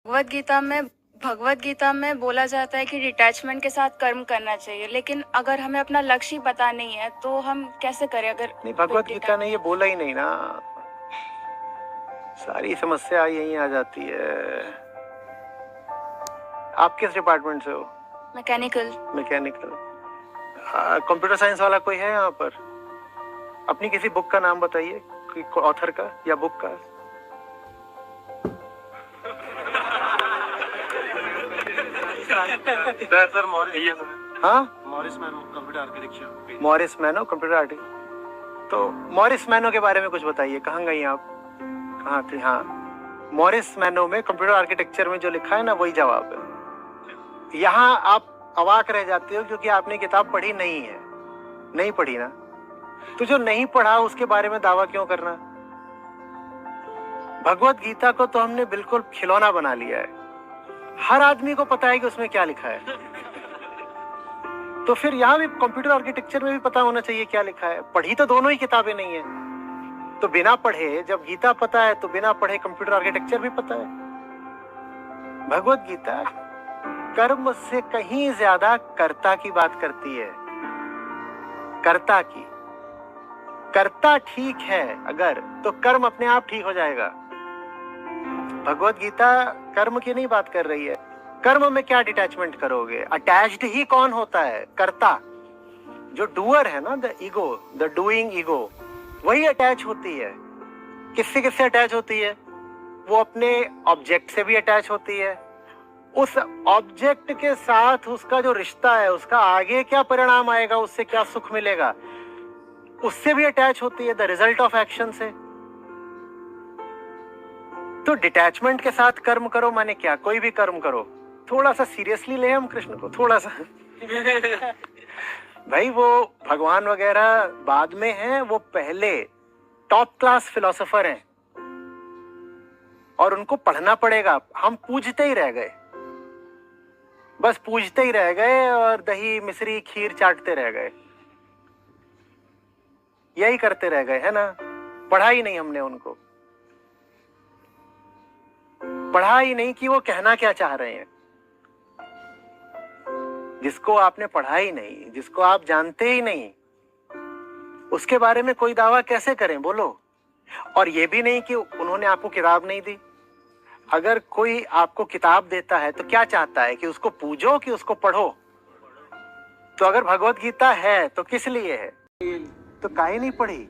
भगवत गीता में बोला जाता है कि डिटैचमेंट के साथ कर्म करना चाहिए, लेकिन अगर हमें अपना लक्ष्य ही पता नहीं है तो हम कैसे करें? अगर नहीं, भगवत गीता ने ये बोला ही नहीं ना। सारी समस्या यहीं आ जाती है। आप किस डिपार्टमेंट से हो? मैकेनिकल। कंप्यूटर साइंस वाला कोई है यहाँ पर? अपनी किसी बुक का नाम बताइए, ऑथर का या बुक का। सर मॉरिस, हाँ, Morris Mano computer architecture. Morris Mano computer architecture. तो मॉरिस मैनो के बारे में कुछ बताइए, कहाँ गई आप, कहाँ थी? हाँ, मॉरिस मैनो में कंप्यूटर आर्किटेक्चर में जो लिखा है ना, वही जवाब है। यहाँ आप अवाक रह जाते हो क्योंकि आपने किताब पढ़ी नहीं है। नहीं पढ़ी ना, तो जो नहीं पढ़ा उसके बारे में दावा क्यों करना? भगवत गीता को तो हमने बिल्कुल खिलौना बना लिया है। हर आदमी को पता है कि उसमें क्या लिखा है। तो फिर यहाँ भी कंप्यूटर आर्किटेक्चर में भी पता होना चाहिए क्या लिखा है। पढ़ी तो दोनों ही किताबें नहीं है, तो बिना पढ़े जब गीता पता है तो बिना पढ़े कंप्यूटर आर्किटेक्चर भी पता है। भगवत गीता कर्म से कहीं ज्यादा कर्ता की बात करती है। कर्ता की, कर्ता ठीक है अगर, तो कर्म अपने आप ठीक हो जाएगा। भगवत गीता कर्म की नहीं बात कर रही है। कर्म में क्या डिटैचमेंट करोगे? अटैच्ड ही कौन होता है? कर्ता। जो डूअर है ना, the ego, the doing ego, वही अटैच होती है। किससे किससे अटैच होती है? वो अपने ऑब्जेक्ट से भी अटैच होती है। उस ऑब्जेक्ट के साथ उसका जो रिश्ता है, उसका आगे क्या परिणाम आएगा, उससे क्या सुख मिलेगा, उससे भी अटैच होती है, द रिजल्ट ऑफ एक्शन से। तो डिटैचमेंट के साथ कर्म करो माने क्या? कोई भी कर्म करो। थोड़ा सा सीरियसली ले हम कृष्ण को, थोड़ा सा। भाई वो भगवान वगैरह बाद में हैं, वो पहले टॉप क्लास फिलोसोफर हैं और उनको पढ़ना पड़ेगा। हम पूजते ही रह गए, बस पूजते ही रह गए और दही मिश्री खीर चाटते रह गए, यही करते रह गए, है ना। पढ़ा ही नहीं हमने उनको, पढ़ा ही नहीं कि वो कहना क्या चाह रहे हैं। जिसको आपने पढ़ा ही नहीं, जिसको आप जानते ही नहीं, उसके बारे में कोई दावा कैसे करें, बोलो। और ये भी नहीं कि उन्होंने आपको किताब नहीं दी। अगर कोई आपको किताब देता है तो क्या चाहता है, कि उसको पूजो कि उसको पढ़ो? तो अगर भगवत गीता है तो किस लिए है? तो काहे नहीं पढ़ी?